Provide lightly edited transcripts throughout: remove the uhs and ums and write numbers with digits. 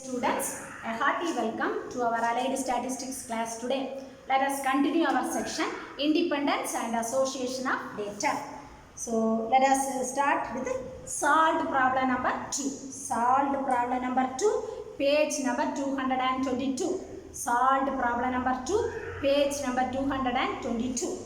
Students, a hearty welcome to our Allied Statistics class today. Let us continue our section Independence and Association of Data. So let us start with solved problem number 2. Solved problem number 2, page number 222. Solved problem number 2, page number 222.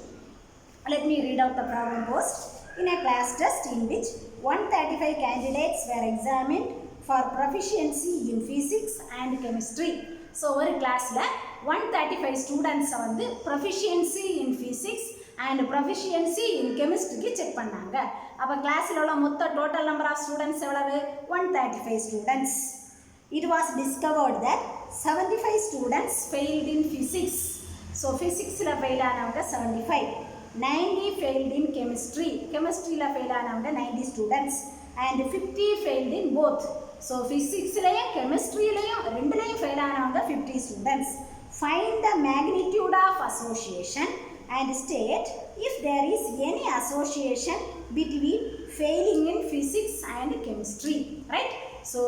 Let me read out the problem post. In a class test in which 135 candidates were examined for proficiency in physics and chemistry. So, ஒரு கிளாஸ்ல 135 ஸ்டூடெண்ட்ஸை வந்து proficiency in physics and proficiency in chemistry check பண்ணாங்க. அப்போ கிளாஸில் உள்ள மொத்த total number of students எவ்வளவு? 135 students. It was discovered that 75 students failed in physics. So, physicsல ஃபெயில் ஆனவங்க 75. 90 failed in chemistry. Chemistryல ஃபெயில் ஆனவங்க 90 students. And 50 failed in both. So, physicsலையும் chemistryலையும் ரெண்டுலையும் ஃபெயில் ஆனவங்க 50 students. Find the magnitude of association and state if there is any association between failing in physics and chemistry. Right? So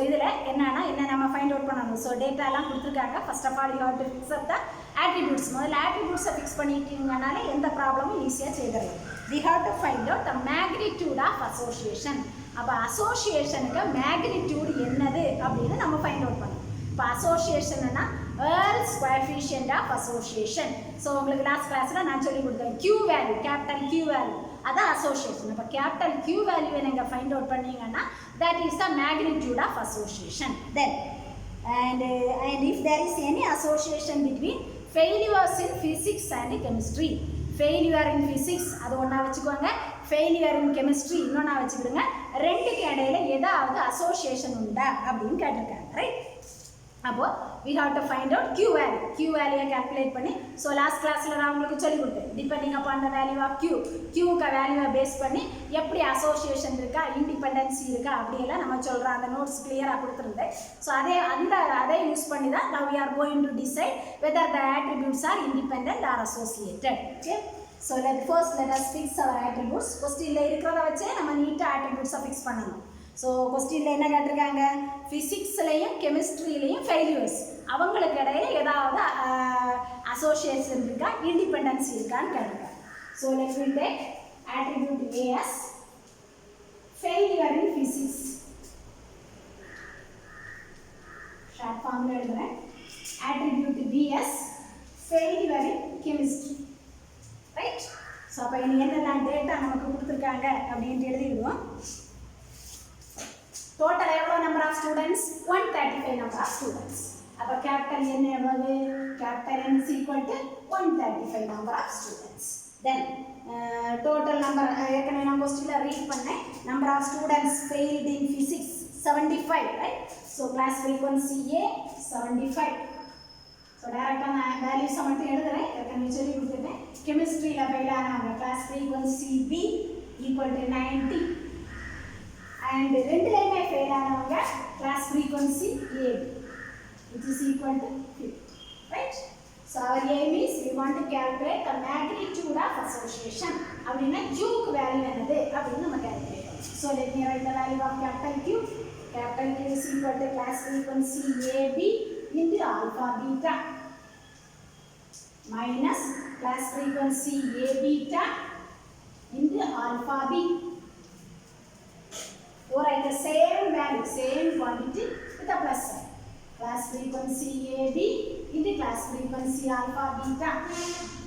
இதில் என்னன்னா என்ன நம்ம ஃபைண்ட் அவுட் பண்ணணும். ஸோ டேட்டாலாம் கொடுத்துருக்காங்க. First of all you have to fix up the attributes. முதல்ல ஆட்ரிபியூட்ஸை fix பண்ணிட்டீங்கனால எந்த ப்ராப்ளமும் ஈஸியாக செய்திடலாம். We have to find out the magnitude of association. அப்போ அசோசியேஷனுக்கு மேக்னிடியூட் என்னது அப்படின்னு நம்ம ஃபைண்ட் அவுட் பண்ணணும். இப்போ அசோசியேஷன்னா Earle's coefficient of association. So உங்களுக்கு லாஸ்ட் கிளாஸில் நான் சொல்லி கொடுத்தேன் Q value, capital Q value, அதான் அசோசியேஷன். இப்போ கேபிட்டல் Q வேல்யூவை நீங்கள் ஃபைண்ட் அவுட் பண்ணீங்கன்னா that is the magnitude of association. Then and if there is any association between failures in physics and chemistry, failure in physics அது ஒன்றா வச்சுக்கோங்க, failure in chemistry இன்னொன்னா வச்சுக்கிடுங்க. ரெண்டுக்கு இடையில ஏதாவது அசோசியேஷன் உண்டா அப்படின்னு கேட்டிருக்காங்க. ரைட்? அப்போ we have to find out Q value. Q value calculate பண்ணி, ஸோ லாஸ்ட் கிளாஸில் நான் உங்களுக்கு சொல்லி கொடுத்தேன். Depending upon the value of Q, Qக்கு வேல்யூவை பேஸ் பண்ணி எப்படி அசோசியேஷன் இருக்கா, இண்டிபெண்டன்சி இருக்கா அப்படியெல்லாம் நம்ம சொல்கிறோம். அந்த நோட்ஸ் கிளியராக கொடுத்துருந்தேன். ஸோ அதை யூஸ் பண்ணி தான் now we are going to decide whether the attributes are independent or associated. Okay? So let us fix our attributes. கொஸ்டினில் இருக்கிறத வச்சே நம்ம நீட்டாக attributes ஃபிக்ஸ் பண்ணணும். ஸோ கொஸ்டினில் என்ன கேட்டிருக்காங்க? ஃபிசிக்ஸ்லையும் கெமிஸ்ட்ரியிலையும் ஃபெயிலியர்ஸ், அவங்களுக்கு இடையில ஏதாவது அசோசியேஷன் இருக்கா, இண்டிபெண்டன்சி இருக்கான்னு கேட்டிருக்காங்க. So let me take attribute A as failure in physics. Short ஃபார்மில் எழுதுறேன். attribute B as failure in chemistry. Right? So அப்போ என்னெல்லாம் டேட்டா நமக்கு கொடுத்துருக்காங்க அப்படின்ட்டு எழுதிடுவோம். Total எவ்வளோ number of students? 135 number of students. அப்போ கேபிட்டல் N எவ்வளவு? Capital N is equal to 135 number of students. Then total number ஏற்கனவே நான் கொஸ்டினில் ரீட் பண்ணேன். Number of students failed in physics 75. Right? So class frequency A 75. So டேரெக்டாக நான் வேல்யூஸை மட்டும் எழுதுறேன். ஏற்கனவே சொல்லி கொடுத்துட்டேன். கெமிஸ்ட்ரியில் ஃபெயில் ஆனவங்க class frequency B equal to 90. And ரெண்டுலையுமே ஃபெயில் ஆனவங்க class frequency AB which is equal to 50. Right? So our aim is we want to calculate the magnitude of association. அப்படின்னா Qக்கு வேல்யூ என்னது அப்படின்னு நம்ம calculate பண்ணணும். So let me write the value of capital Q. Capital Q is equal to class frequency AB into alpha beta minus class frequency A beta into alpha B. Or write the same value, same quantity with a plus sign. Class frequency AB into class frequency alpha beta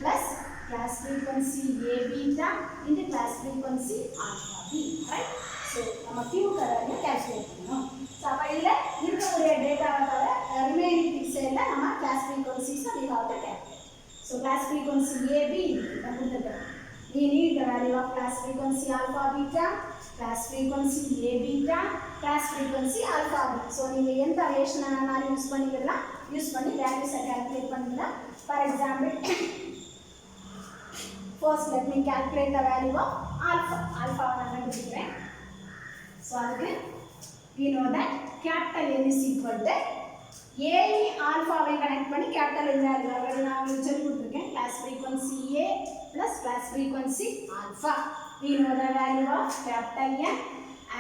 plus class frequency A beta into class frequency alpha B. Right? So, நம்ம Q value calculate பண்ணணும். So, அப்போ இதில் இருக்கக்கூடிய டேட்டாவை தவிர remaining பிக்சரில் நம்ம class ஃப்ரீக்வன்சிஸை we have to calculate. So, class frequency AB we need the value of class frequency alpha beta, class frequency A beta, class frequency alpha B. So நீங்கள் எந்த ரிலேஷன் ஆனாலும் யூஸ் பண்ணிக்கலாம். யூஸ் பண்ணி வேல்யூஸை calculate பண்ணிக்கலாம். For example first let me calculate the value of alpha. Alpha நான் கண்டுபிடிக்கிறேன். So அதுக்கு we know that capital N is equal to A ஆல்ஃபாவை கனெக்ட் பண்ணி கேபிட்டல் N வேல்யூ ஆல்ரெடி நான் உங்களுக்கு சொல்லி கொடுத்துருக்கேன். Class frequency A plus class frequency alpha. We know the value of capital N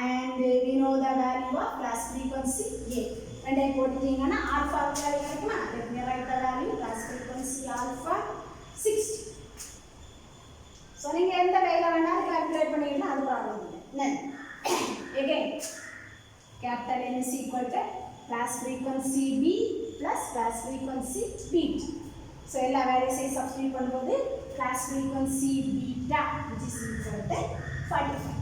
and we know the value of class frequency A. ரெண்டையும் போட்டுட்டீங்கன்னா alpha value கிடைக்குமா? let me write the value class frequency alpha 60. So நீங்கள் எந்த வேலை வேணாலும் calculate பண்ணிக்கலாம், அது problem இல்லை. again capital N is equal to class frequency B plus class frequency beat. So எல்லா வேல்யூஸையும் சப்ஸ்டிட்யூட் பண்ணும்போது class frequency beta which is equal to 45.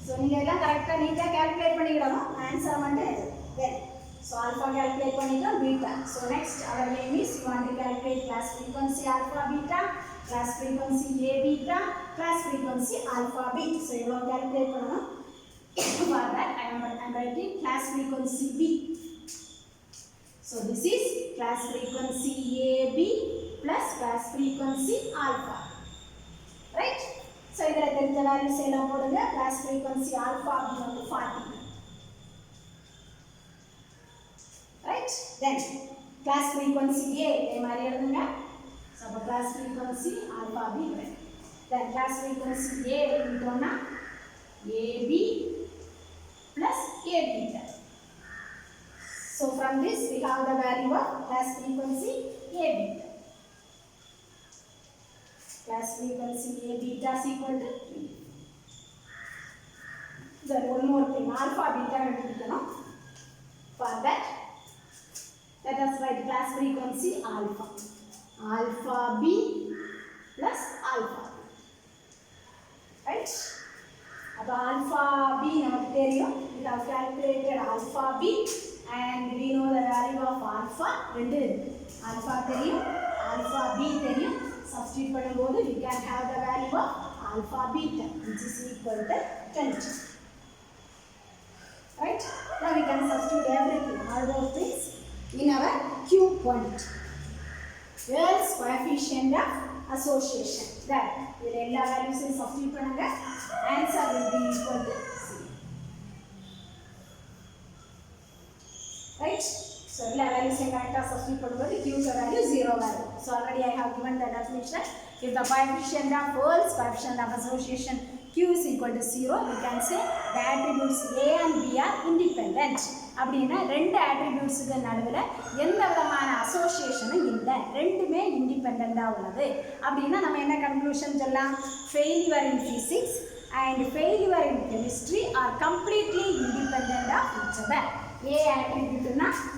So நீங்கள் எல்லாம் கரெக்டாக நீட்டாக கால்குலேட் பண்ணிக்கிடணும். ஆன்சர் மட்டும் தென் ஸோ ஆல்ஃபா கால்குலேட் பண்ணிட்டோம், beta. So next our name is you want to calculate class frequency alpha beta, class frequency A beta, class frequency alpha beat. So இவ்வளோ calculate பண்ணணும். For that I am writing class frequency B. So this is class frequency AB plus class frequency alpha. Right? So idhula therija values ella podunga. Class frequency alpha வந்து 40. Right? Then class frequency A இதே மாதிரி எழுதுங்க. So class frequency alpha B. Then class frequency A எழுதிட்டோம்னா AB plus A beta. So from this we have the value of class frequency A beta. Class frequency A beta is equal to 3. Then one more thing, alpha beta கண்டுபிடிக்கணும். For that let us write class frequency alpha. Alpha B plus alpha. Right? அப்போ alpha B நமக்கு தெரியும். We have calculated alpha B and we know the value of alpha. ரெண்டு alpha தெரியும், alpha B தெரியும். Substitute பண்ணும்போது we can have the value of alpha beta which is equal to 20. Right? Now we can substitute everything, all those things in our Q quantity. Wells coefficient of association. That இதில் எல்லா வேல்யூஸையும் substitute பண்ணுங்க. Answer will be equal to 0. Right? So எல்லா வேல்யூஸையும் கரெக்டாக substitute பண்ணும்போது Q's value 0 value. So already I have given the definition. If the coefficient of Wells coefficient of association Q is equal to 0, we can say the attributes A and B are independent. அப்படின்னா ரெண்டு attributesக்கு நடுவில் எந்த விதமான அசோசியேஷனும் இல்லை, ரெண்டுமே இண்டிபெண்டாக உள்ளது. அப்படின்னா நம்ம என்ன கன்க்ளூஷன் சொல்லலாம்? Failure in physics and failure in chemistry are completely independent of each other. A attribute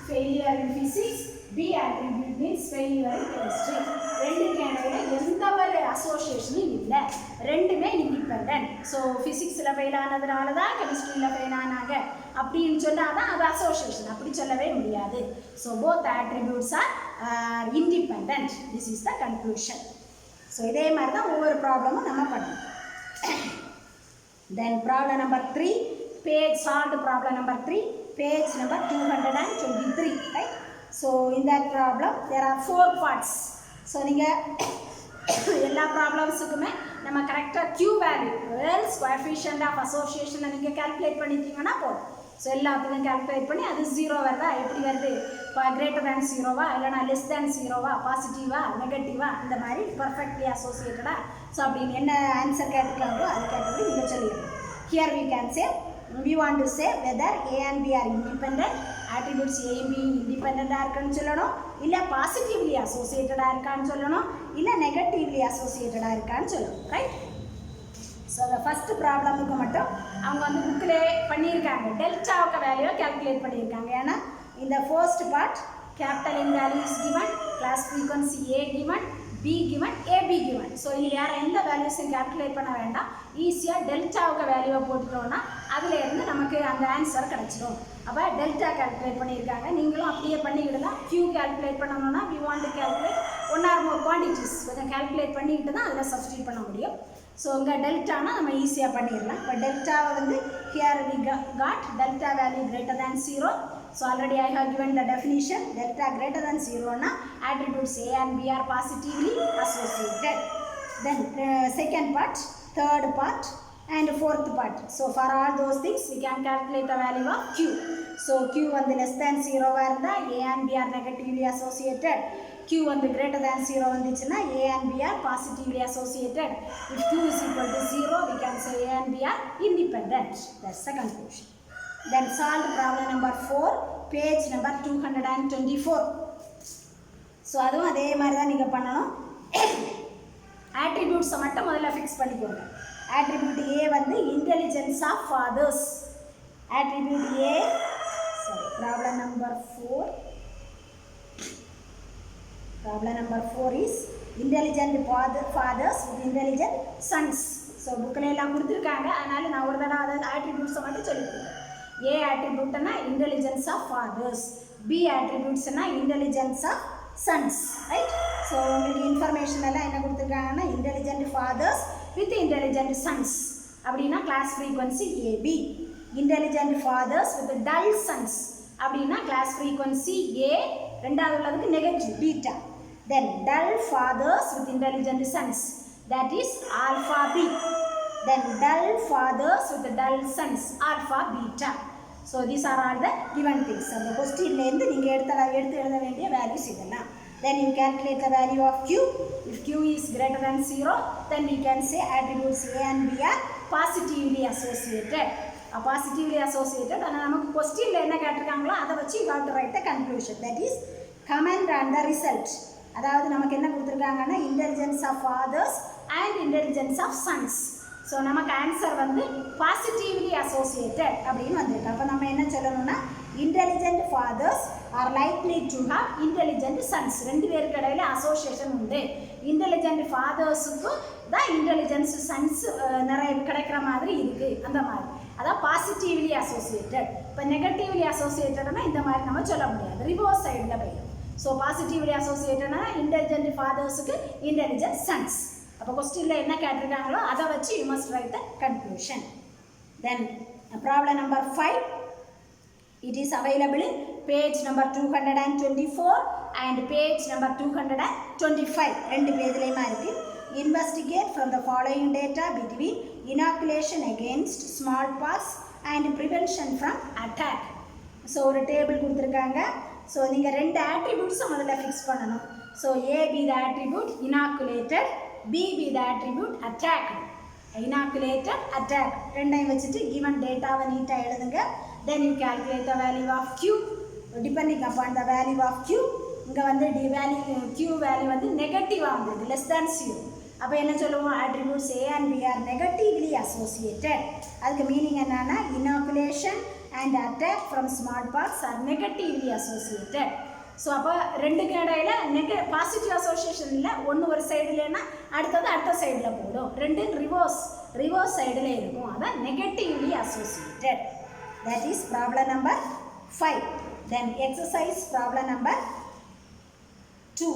failure in physics, B attribute means failure in chemistry. ரெண்டுக்கு இடையில எந்த ஒரு அசோசியேஷனும் இல்லை, ரெண்டுமே இண்டிபெண்டன்ட். ஸோ ஃபிசிக்ஸில் ஃபெயில் ஆனதுனால தான் கெமிஸ்ட்ரியில் ஃபெயில் ஆனாங்க அப்படின்னு சொன்னால் தான் அது அசோசியேஷன், அப்படி சொல்லவே முடியாது. So both attributes are independent. This is the conclusion. So இதே மாதிரி தான் ஒவ்வொரு ப்ராப்ளமும் நம்ம பண்ணணும். Then problem number 3, page solved problem number 3. Page number 223, right? So in that problem there are 4 parts. So நீங்கள் எல்லா ப்ராப்ளம்ஸுக்குமே நம்ம கரெக்டாக Q value Wells coefficient of association நீங்கள் கால்குலேட் பண்ணிட்டீங்கன்னா போதும். ஸோ எல்லாத்துக்கும் கால்குலேட் பண்ணி அது 0 வருதா, எப்படி வருது, கிரேட்டர் தேன் 0வா இல்லைனா லெஸ் தேன் 0வா, பாசிட்டிவா நெகட்டிவா, இந்த மாதிரி பர்ஃபெக்ட்லி அசோசியேட்டடா. ஸோ அப்படின்னு என்ன ஆன்சர் கேட்டுக்கலாங்களோ அது கேட்டபடி நீங்கள் சொல்லிடணும். Here we can say, we want to say whether A and B are independent, attributes A and B independent இருக்குன்னு சொல்லணும், இல்லை பாசிட்டிவ்லி அசோசியேட்டடாக இருக்கான்னு சொல்லணும், இல்லை நெகட்டிவ்லி அசோசியேட்டடாக இருக்கான்னு சொல்லணும். ரைட்? ஸோ அந்த ஃபஸ்ட்டு ப்ராப்ளமுக்கு மட்டும் அவங்க வந்து புக்கிலே பண்ணியிருக்காங்க, டெல்டாவுக்கு வேல்யூவை கேல்குலேட் பண்ணியிருக்காங்க. ஏன்னா இந்த first part capital N value is given, class frequency A given, B given, AB given. So இதில் யார் எந்த வேல்யூஸும் கேல்குலேட் பண்ண வேண்டாம், ஈஸியாக டெல்டாவுக்கு வேல்யூவை போட்டுட்டோன்னா அதிலேருந்து நமக்கு அந்த ஆன்சர் கிடச்சிடும். அப்போ டெல்டா கேல்குலேட் பண்ணியிருக்காங்க, நீங்களும் அப்படியே பண்ணிக்கிடலாம். Q கேல்குலேட் பண்ணணும்னா we want to calculate one or more quantities கொஞ்சம் கேல்குலேட் பண்ணிக்கிட்டு தான் அதில் சப்ஸ்டியூட் பண்ண முடியும். ஸோ இங்கே டெல்டானா நம்ம ஈஸியாக பண்ணிடலாம். இப்போ டெல்டாவை வந்து here we got delta value greater than 0. So already I have given the definition. Delta greater than 0 na attributes A and B are positively associated. Then second part, third part and fourth part. So for all those things we can calculate the value of Q. So Q வந்து less than 0 இருந்தா A and B are negatively associated. Q வந்து greater than 0 வந்துச்சுன்னா A and B are positively associated. If Q is equal to 0, we can say A and B are independent. That's the conclusion. Then solve problem number 4, page number 224. So அதுவும் அதே மாதிரி தான் நீங்கள் பண்ணணும். ஆட்ரிபியூட்ஸை மட்டும் முதல்ல fix பண்ணிக்கோங்க. ஆட்ரிபியூட் ஏ வந்து intelligence of fathers. Attribute A, sorry, problem number 4. Problem number 4 is intelligent fathers with intelligent sons. So புக்கில் எல்லாம் கொடுத்துருக்காங்க, அதனால் நான் ஒரு தடவை அதாவது ஆட்ரிபியூட்ஸை மட்டும் சொல்லிக்கிறேன். ஏ ஆட்ரிபியூட்னா இன்டெலிஜென்ஸ் ஆஃப் ஃபாதர்ஸ், பி ஆட்ரிபியூட்ஸ்னா intelligence of sons, right? So உங்களுக்கு இன்ஃபர்மேஷன் எல்லாம் என்ன கொடுத்துருக்காங்கன்னா intelligent fathers with intelligent sons அப்படின்னா class frequency AB. Intelligent fathers with dull sons அப்படின்னா கிளாஸ் ஃப்ரீக்வன்சி ஏ. ரெண்டாவது உள்ளதுக்கு negative beta. Then dull fathers with intelligent sons, that is alpha B. Then dull fathers with dull sons, alpha beta. So these are all the given things. And the question length நீங்க எடுத்து எழுத வேண்டிய values இதெல்லாம். Then you calculate the value of Q. If Q is greater than 0, then we can say attributes A and B are positively associated. Positively associated. ஆனால் நமக்கு கொஸ்டின்ல என்ன கேட்டிருக்காங்களோ அதை வச்சு you have to write the conclusion. That is comment on the result. அதாவது நமக்கு என்ன கொடுத்துருக்காங்கன்னா intelligence of fathers and intelligence of sons. So நமக்கு ஆன்சர் வந்து பாசிட்டிவ்லி அசோசியேட்டட் அப்படின்னு வந்திருக்கு. அப்போ நம்ம என்ன சொல்லணும்னா intelligent fathers are likely to have intelligent sons. ரெண்டு பேருக்கு இடையில அசோசியேஷன் உண்டு. இன்டெலிஜென்ட் ஃபாதர்ஸுக்கும் தான் இன்டெலிஜென்ஸ் சன்ஸ் நிறைய கிடைக்கிற மாதிரி இருக்குது. அந்த மாதிரி அதான் பாசிட்டிவ்லி அசோசியேட்டட். இப்போ நெகட்டிவ்லி அசோசியேட்டட்னா இந்த மாதிரி நம்ம சொல்ல முடியாது, ரிவர்ஸ் சைடில் போயிடும். ஸோ பாசிட்டிவ்லி அசோசியேட்டட்னா இன்டெலிஜென்ட் ஃபாதர்ஸுக்கு இன்டெலிஜென்ட் சன்ஸ். அப்போ கொஸ்டினில் என்ன கேட்டிருக்காங்களோ அதை வச்சு you must write the conclusion. Then problem number 5, it is available in page number 224 and page number 225. ரெண்டு பேஜ்லேயுமா இருக்குது. Investigate from the following data between inoculation against smallpox and prevention from attack. So ஒரு table கொடுத்துருக்காங்க. So நீங்கள் ரெண்டு ஆட்ரிபியூட்ஸும் முதல்ல fix பண்ணணும். So A B the attribute inoculated, B B the attribute attack. Inoculated attack ரெண்டையும் வச்சுட்டு கிவன் டேட்டாவை நீட்டாக எழுதுங்க. Then you calculate the value of Q depending upon the value of Q. இங்கே வந்து கியூ வேல்யூ வந்து நெகட்டிவாக வந்திருக்கு, லெஸ் தேன் 0. அப்போ என்ன சொல்லுவோம், attributes A and B are negatively associated. அதுக்கு மீனிங் என்னன்னா inoculation and attack from smallpox are negatively associated. So அப்போ ரெண்டுக்கு இடையில பாசிட்டிவ் அசோசியேஷன் இல்லை. ஒன்று ஒரு சைடுலன்னா அடுத்தது அடுத்த சைடில் போடும். ரெண்டு ரிவர்ஸ் சைடில் இருக்கும். அதான் negatively associated. That is problem number 5. Then exercise problem number 2.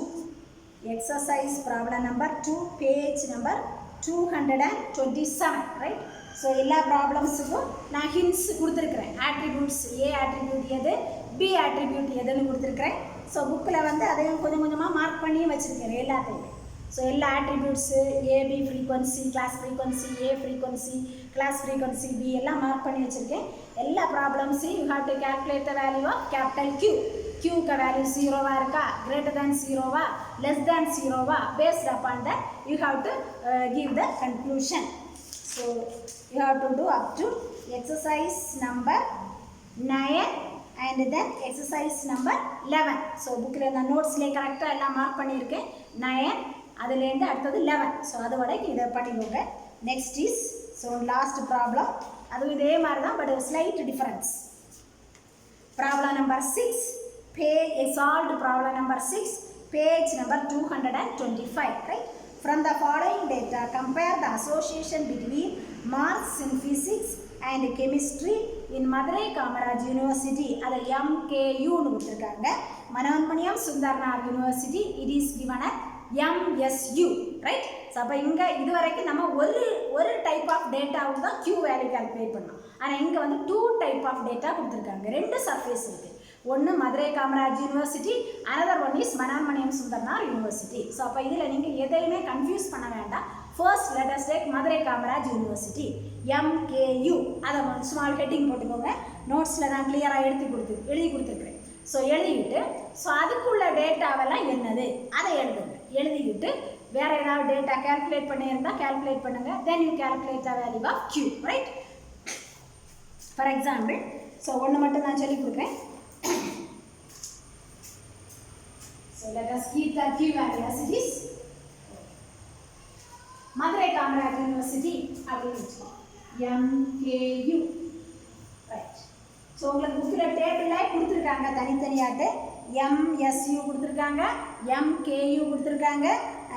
Exercise problem number 2, page number 227, right? So எல்லா ப்ராப்ளம்ஸுக்கும் நான் ஹிண்ட்ஸ் கொடுத்துருக்குறேன். ஆட்ரிபியூட்ஸ் ஏ ஆட்ரிபியூட் எது, பி ஆட்ரிபியூட் எதுன்னு கொடுத்துருக்குறேன். ஸோ புக்கில் வந்து அதையும் கொஞ்சம் கொஞ்சமாக மார்க் பண்ணியும் வச்சுருக்கேன் எல்லாத்தையுமே. ஸோ எல்லா attributes AB frequency, class frequency, A frequency, class frequency, B எல்லாம் மார்க் பண்ணி வச்சுருக்கேன். எல்லா ப்ராப்ளம்ஸையும் you have to calculate the value of capital Q. கியூக்கு வேல்யூ 0வா இருக்கா, கிரேட்டர் தேன் 0வா, லெஸ் தேன் 0வா, based upon that you have to give the conclusion. So you have to do up to exercise number 9 and then exercise number 11. So bookல நான் நோட்ஸ்ல கரெக்ட்டா எல்லாம் mark பண்ணியிருக்கேன். 9 அதுல இருந்து அடுத்தது 11. So அது வரைக்கும் இத பண்ணிடுங்க. Next is so last problem. அது இதே மாதிரி தான் but slight difference. Problem number 6, solved problem number 6, page number 225, right? From the following data, compare the association between marks in physics and chemistry in Madurai Kamaraj University. அது MKU னு கொடுத்திருக்காங்க. Manonmaniam Sundaranar university. It is given at MSU, right? So அப்போ இங்கே இது வரைக்கும் நம்ம ஒரு type of டேட்டாவுக்கு தான் Q வேல்யூ கால்குலேட் பண்ணோம். ஆனால் இங்கே வந்து 2 டைப் ஆஃப் டேட்டா கொடுத்துருக்காங்க. 2 சர்ஃபேஸ் இருக்குது. ஒன்று Madurai Kamaraj university, another one is Manonmaniam Sundaranar university. So அப்போ இதில் நீங்கள் எதையுமே கன்ஃபியூஸ் பண்ண வேண்டாம். First let us take Madurai Kamaraj university MKU. அதை ஸ்மால் ஹெட்டிங் போட்டுக்கோங்க. நோட்ஸில் நான் கிளியராக எழுதி கொடுத்துருக்குறேன். ஸோ எழுதிக்கிட்டு ஸோ அதுக்குள்ள டேட்டாவெல்லாம் என்னது அதை எழுதிக்கிட்டு வேறு ஏதாவது டேட்டா கேல்குலேட் பண்ணியிருந்தால் கேல்குலேட் பண்ணுங்கள். Then you calculate the value of Q, right? For example so ஒன்று மட்டும் நான் சொல்லி கொடுக்குறேன். So let us keep the Q value as it is. Madurai Kamaraj university அப்படின்னு வச்சுக்கோம், MKU. ரைட். ஸோ உங்களுக்கு புக்கில் டேபிளில் கொடுத்துருக்காங்க தனித்தனியாட்டு. MSU கொடுத்துருக்காங்க, MKU கொடுத்துருக்காங்க.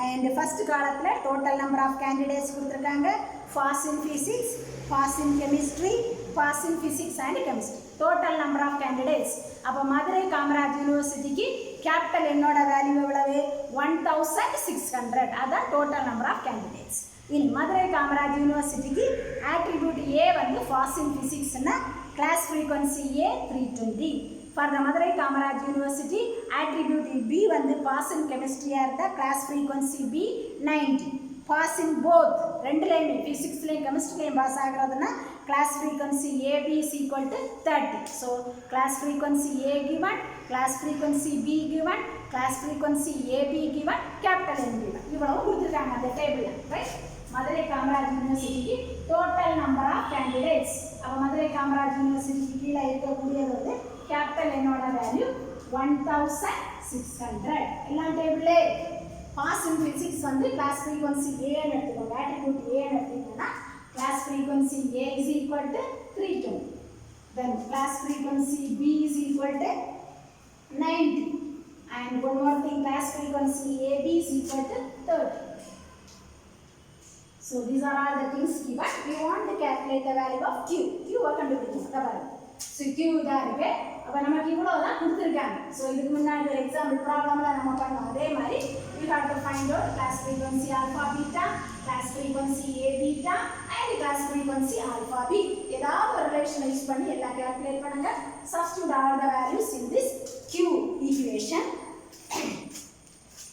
அண்ட் ஃபஸ்ட் காலத்தில் டோட்டல் நம்பர் ஆஃப் கேண்டிடேட்ஸ் கொடுத்துருக்காங்க. Pass in physics, pass in chemistry, pass in physics and chemistry, total number of candidates. அப்போ மதுரை காமராஜ் யூனிவர்சிட்டிக்கு கேபிட்டல் என்னோட வேல்யூ எவ்வளவு? 1600. அதுதான் டோட்டல் நம்பர் ஆஃப் கேண்டிடேட்ஸ். இனி மதுரை காமராஜ் யூனிவர்சிட்டிக்கு ஆட்ரிபியூட் ஏ வந்து பாஸ் இன் ஃபிசிக்ஸ்னா class frequency A 320. For the Madurai Kamaraj university attribute B வந்து பாஸ் இன் கெமிஸ்ட்ரியாக இருந்தால் class frequency B 90. Pass in both ரெண்டுலேயுமே ஃபிசிக்ஸ்லேயும் கெமிஸ்ட்ரிலையும் பாஸ் ஆகிறதுனா class frequency AB is equal to 30. So class frequency A given, class frequency B given, class frequency AB given, capital N given. இவ்வளவு கொடுத்துருக்காங்க அந்த டேபிளில். ரைட். மதுரை காமராஜ் யூனிவர்சிட்டிக்கு டோட்டல் நம்பர் ஆஃப் கேண்டிடேட்ஸ். அப்போ மதுரை காமராஜ் யூனிவர்சிட்டிக்கு கீழே இருக்கக்கூடியது வந்து கேபிட்டல் என்னோட வேல்யூ 1600. எல்லாம் டேபிளே. பாஸ் இன் ஃபிசிக்ஸ் வந்து கிளாஸ் ஃப்ரீக்வன்சி ஏன்னு எடுத்துக்கோங்க, ஆட்ரிபியூட் ஏன்னு எடுத்துக்கிட்டோம்னா class frequency A is equal to 320. Then class frequency B is equal to 90. And one more thing, class frequency AB is equal to 30. So these are all the things given. We want to calculate the value of Q. Q கண்டுபிடிக்கணும். So Q தான் இருக்கு. அப்போ நமக்கு இவ்வளோ தான் கொடுத்துருக்காங்க. So இதுக்கு முன்னாடி ஒரு எக்ஸாம்பிள் ப்ராப்ளமில் நம்ம பண்ணோம். அதே மாதிரி we have to find out class frequency alpha beta, class frequency A beta and class frequency alpha B. ஏதாவது ஒரு ரிலேஷன் யூஸ் பண்ணி எல்லாம் calculate பண்ணுங்க. Substitute all the values in this Q equation.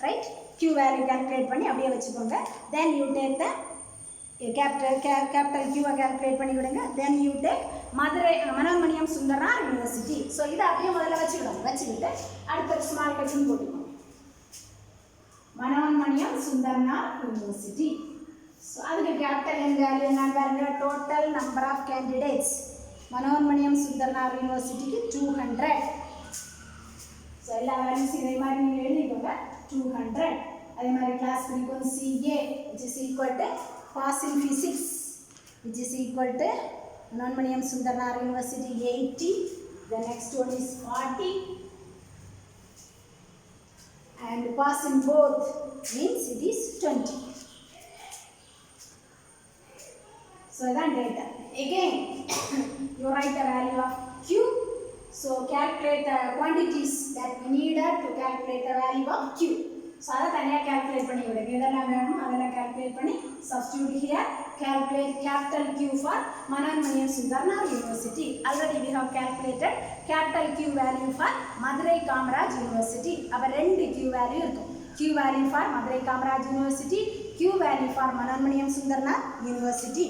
Right? Q value calculate பண்ணி அப்படியே வச்சுக்கோங்க. Then you take the capital Q calculate பண்ணி விடுங்க. Then you take Madurai Manonmaniam Sundaranar university. So இதை அப்படியே முதல்ல வச்சுக்கிட்டு அடுத்த ஸ்மால் கட்சின்னு போட்டுக்கோங்க. மனோன்மணியம் சுந்தரனார் யூனிவர்சிட்டி. ஸோ அதுக்கு கேபிட்டல் என் வேல்யூ என்ன பாருங்க? Total number of candidates. Manonmaniam Sundaranar யூனிவர்சிட்டிக்கு 200. ஸோ எல்லா வேல்யூஸும் இதே மாதிரி நீங்கள் எழுதிக்கோங்க. 200. அதே மாதிரி class frequency A which is equal to pass in physics which is equal to Manonmaniam Sundaranar university 80. The next one is 40. And pass in both means it is 20. So that data. Again, you write the value of Q. So calculate the quantities that we needed to calculate the value of Q. So அதை தனியாக calculate பண்ணி விடுங்க. இதெல்லாம் வேணும் அதெல்லாம் calculate பண்ணி substitute here. Calculate capital Q for Manonmaniam Sundaranar university. Already we have calculated capital Q value for Madurai Kamaraj university. அப்போ ரெண்டு Q value இருக்கும். Q value for Madurai Kamaraj university, Q value for Manonmaniam Sundaranar university.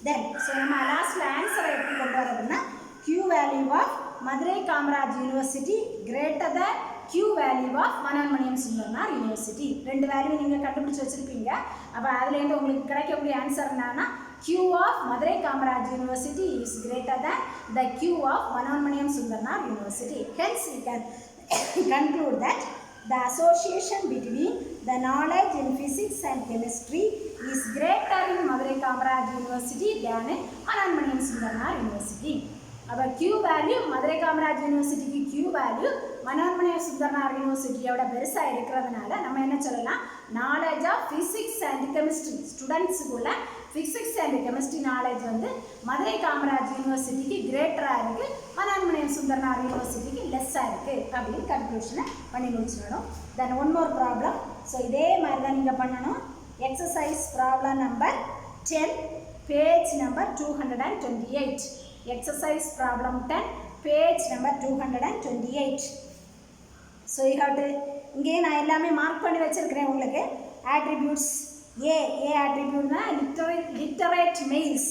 Then so நம்ம லாஸ்ட்ல ஆன்சரை எப்படி கொண்டு வரதுன்னா Q value of Madurai Kamaraj university greater than Q value of Manonmaniam Sundaranar university. ரெண்டு value நீங்கள் கண்டுபிடிச்சி வச்சுருப்பீங்க. அப்போ அதுலேருந்து உங்களுக்கு கிடைக்கக்கூடிய ஆன்சர் என்னன்னா Q of Madurai Kamaraj university is greater than the Q of Manonmaniam Sundaranar university. Hence we can conclude that the association between the knowledge in physics and chemistry is greater in Madurai Kamaraj university than in Manonmaniam Sundaranar university. அப்போ Q value Madurai Kamaraj யூனிவர்சிட்டிக்கு Q value Manonmaniam Sundaranar யூனிவர்சிட்டியோட பெருசாக இருக்கிறதுனால நம்ம என்ன சொல்லலாம்? Knowledge of physics and chemistry ஸ்டூடெண்ட்ஸுக்குள்ள physics and chemistry knowledge வந்து மதுரை காமராஜ் யூனிவர்சிட்டிக்கு கிரேட்டராக இருக்குது, மனோன்மணியம் சுந்தரனார் யூனிவர்சிட்டிக்கு லெஸ்ஸாக இருக்குது அப்படின்னு கன்க்ளூஷனை பண்ணி முடிச்சிடணும். தென் ஒன் மோர் ப்ராப்ளம். ஸோ இதே மாதிரி தான் நீங்கள் பண்ணணும். Exercise problem number 10 page number 228. Exercise problem 10 page number 228. So you have to இங்கே நான் எல்லாமே மார்க் பண்ணி வச்சிருக்கிறேன் உங்களுக்கு. attributes A attribute னா literate males,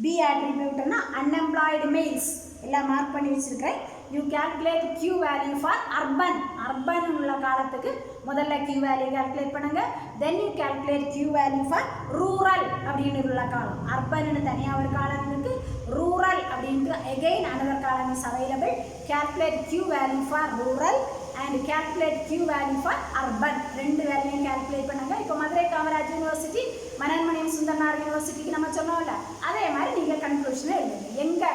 B attribute னா unemployed males எல்லாம் மார்க் பண்ணி வச்சிருக்கிறேன். You calculate Q value for urban உள்ள காலத்துக்கு முதல்ல Q value calculate பண்ணுங்க. Then you calculate Q value for rural அப்படின்னு உள்ள காலம். urban னு தனியாக ஒரு காலம் இருக்கு, rural அப்படின்ட்டு again another column is available. Calculate Q value for rural and calculate Q value for urban. ரெண்டு வேல்யூயும் கால்குலேட் பண்ணுங்க. இப்போ மதுரை காமராஜ் யூனிவர்சிட்டி, மனோன்மணியம் சுந்தரனார் யூனிவர்சிட்டிக்கு நம்ம சொன்னோம்ல, அதே மாதிரி நீங்கள் கன்க்ளூஷனை எழுதுங்க. எங்கே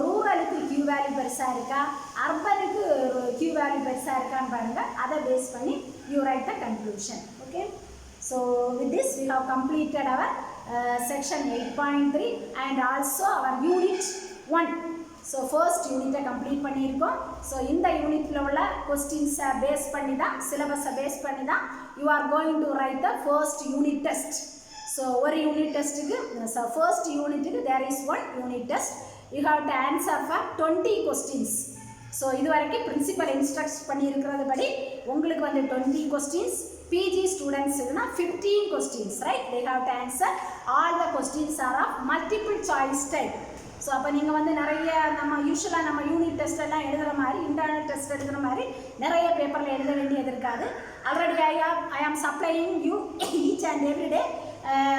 ரூரலுக்கு Q வேல்யூ பெருசாக இருக்கா, அர்பனுக்கு Q வேல்யூ பெருசாக இருக்கான்னு பாருங்கள். அதை பேஸ் பண்ணி you write the conclusion. Okay. So with this we have completed our section 8.3 and also our unit 1. So first unit complete பண்ணியிருக்கோம். ஸோ இந்த யூனிட்டில் உள்ள கொஸ்டின்ஸை பேஸ் பண்ணி தான், சிலபஸை பேஸ் பண்ணி தான் you are going to write the first unit test. So ஒரு யூனிட் டெஸ்ட்டுக்கு, ஃபர்ஸ்ட் யூனிட்டுக்கு there is one unit test. You have to answer for 20 questions. So இது வரைக்கும் பிரின்சிபல் இன்ஸ்ட்ரக்ட் பண்ணியிருக்கிறது படி உங்களுக்கு வந்து 20 கொஸ்டின்ஸ், பிஜி ஸ்டூடெண்ட்ஸுக்குனா 15 questions, right? they have to answer all the questions are of multiple choice type. So அப்போ நீங்கள் வந்து நிறைய நம்ம யூஸ்வலாக நம்ம யூனிட் டெஸ்ட் எல்லாம் எழுதுகிற மாதிரி, இன்டர்னல் டெஸ்ட் எழுதுகிற மாதிரி நிறைய பேப்பரில் எழுத வேண்டியது இருக்காது. Already I am supplying you each and every day.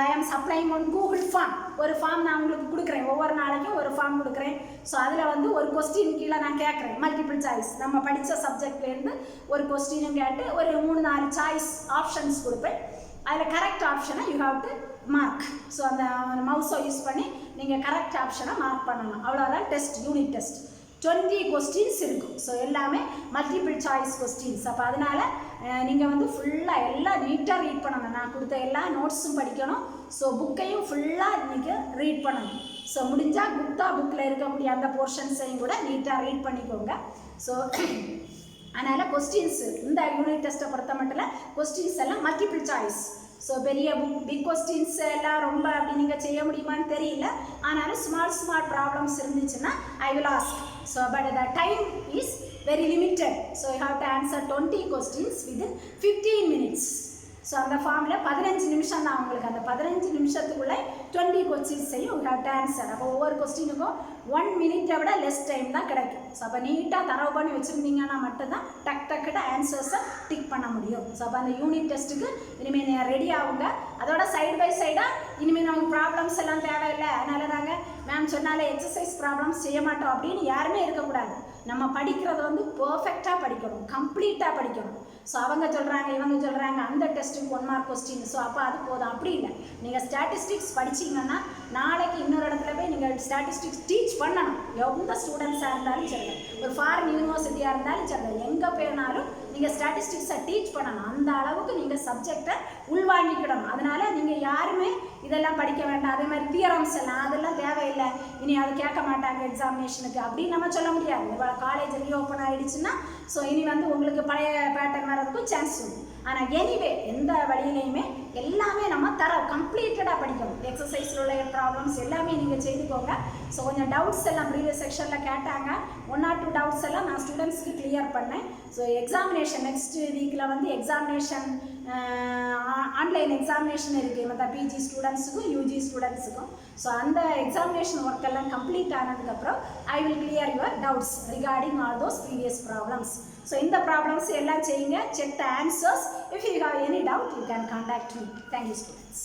I am supplying one Google form. ஒரு ஃபார்ம் நான் உங்களுக்கு கொடுக்குறேன், ஒவ்வொரு நாளைக்கும் ஒரு ஃபார்ம் கொடுக்குறேன். ஸோ அதில் வந்து ஒரு கொஸ்டின் கீழே நான் கேட்குறேன், மல்டிபிள் சாய்ஸ். நம்ம படித்த சப்ஜெக்ட்லேருந்து ஒரு கொஸ்டினும் கேட்டு ஒரு 3-4 சாய்ஸ் ஆப்ஷன்ஸ் கொடுப்பேன். அதில் கரெக்ட் ஆப்ஷனை you have to mark. So அந்த மவுஸை யூஸ் பண்ணி நீங்கள் கரெக்ட் ஆப்ஷனை மார்க் பண்ணணும். அவ்வளோதான் டெஸ்ட், யூனிட் டெஸ்ட். 20 கொஸ்டின்ஸ் இருக்கும். ஸோ எல்லாமே மல்டிபிள் சாய்ஸ் கொஸ்டின்ஸ். அப்போ அதனால் நீங்கள் வந்து ஃபுல்லாக எல்லாம் நீட்டாக ரீட் பண்ணணும். நான் கொடுத்த எல்லா நோட்ஸும் படிக்கணும். ஸோ புக்கையும் ஃபுல்லாக நீங்கள் ரீட் பண்ணணும். ஸோ முடிஞ்சால் புக்கில் இருக்கக்கூடிய அந்த போர்ஷன்ஸையும் கூட நீட்டாக ரீட் பண்ணிக்கோங்க. ஸோ அதனால் கொஸ்டின்ஸு இந்த யூனிட் டெஸ்ட்டை பொறுத்த மட்டும் கொஸ்டின்ஸ் எல்லாம் மல்டிபிள் சாய்ஸ். ஸோ பெரிய பிக் கொஸ்டின்ஸ் எல்லாம் ரொம்ப அப்படி நீங்கள் செய்ய முடியுமான்னு தெரியல. ஆனாலும் ஸ்மால் ப்ராப்ளம்ஸ் இருந்துச்சுன்னா I will ask. So but the time is very limited. So you have to answer 20 questions within 15 minutes. So அந்த ஃபார்மில் 15 நிமிஷம் தான் உங்களுக்கு. அந்த 15 நிமிஷத்துக்குள்ளே 20 கொஸ்டின்ஸையும் யூ ஹாவ் டு ஆன்சர். அப்போ ஒவ்வொரு கொஸ்டினுக்கும் 1 மினிட்டை விட லெஸ் டைம் தான் கிடைக்கும். ஸோ அப்போ நீட்டாக தரவு பண்ணி வச்சுருந்தீங்கன்னா மட்டும்தான் டக்கு ஆன்சர்ஸை டிக் பண்ண முடியும். ஸோ அப்போ அந்த யூனிட் டெஸ்ட்டுக்கு இனிமேல் நீங்கள் ரெடி ஆகுங்க. அதோட சைடு பை சைடாக இனிமேல் நமக்கு ப்ராப்ளம்ஸ் எல்லாம் தேவையில்லை. அதனால நாங்கள் மேம் சொன்னாலே எக்ஸசைஸ் ப்ராப்ளம்ஸ் செய்ய மாட்டோம் அப்படின்னு யாருமே இருக்கக்கூடாது. நம்ம படிக்கிறது வந்து பர்ஃபெக்டாக படிக்கணும், கம்ப்ளீட்டாக படிக்கணும். ஸோ அவங்க சொல்கிறாங்க, இவங்க சொல்கிறாங்க, அந்த டெஸ்ட்டுக்கு 1 மார்க் கொஸ்டின். ஸோ அப்போ அது போதும், அப்படி இல்லை. நீங்கள் ஸ்டாட்டிஸ்டிக்ஸ் படிச்சிங்கன்னா நாளைக்கு இன்னொரு இடத்துல போய் நீங்கள் ஸ்டாட்டிஸ்டிக்ஸ் டீச் பண்ணணும். எந்த ஸ்டூடெண்ட்ஸாக இருந்தாலும் சரி, ஒரு ஃபாரின் யூனிவர்சிட்டியாக இருந்தாலும் சரி, எங்கே போனாலும் நீங்கள் ஸ்டாட்டிஸ்டிக்ஸை டீச் பண்ணணும். அந்த அளவுக்கு நீங்கள் சப்ஜெக்டை உள்வாங்கிக்கிடணும். அதனால் நீங்கள் யாருமே இதெல்லாம் படிக்க வேண்டாம். அதே மாதிரி தியரம்ஸ் எல்லாம் அதெல்லாம் தேவையில்லை, இனி அது கேட்க மாட்டாங்க எக்ஸாமினேஷனுக்கு அப்படின்னு நம்ம சொல்ல முடியாது. இவ்வளோ காலேஜ் ரீஓப்பன் ஆகிடுச்சுன்னா ஸோ இனி வந்து உங்களுக்கு பழைய பேட்டர்ன் வரதுக்கும் சான்ஸ் உண்டு. ஆனால் எனிவே எந்த வழியிலையுமே எல்லாமே நம்ம கம்ப்ளீட்டடாக படிக்கணும். எக்ஸசைஸில் உள்ள ப்ராப்ளம்ஸ் எல்லாமே நீங்கள் செய்துக்கோங்க. ஸோ கொஞ்சம் டவுட்ஸ் எல்லாம் ப்ரீவியஸ் செக்ஷனில் கேட்டாங்க. 1 or 2 டவுட்ஸ் எல்லாம் நான் ஸ்டூடெண்ட்ஸ்க்கு கிளியர் பண்ணேன். ஸோ எக்ஸாமினேஷன் நெக்ஸ்ட் வீக்கில் வந்து எக்ஸாமினேஷன் ஆன்லைன் எக்ஸாமினேஷன் இருக்குது மற்ற பிஜி ஸ்டூடெண்ட்ஸுக்கும் யூஜி ஸ்டூடெண்ட்ஸுக்கும். ஸோ அந்த எக்ஸாமினேஷன் ஒர்க் எல்லாம் கம்ப்ளீட் ஆனதுக்கப்புறம் I will clear your doubts regarding all those previous problems. So இந்த ப்ராப்ளம்ஸ் எல்லாம் செய்யுங்க. Check the answers. If you have any doubt you can contact me. Thank you students.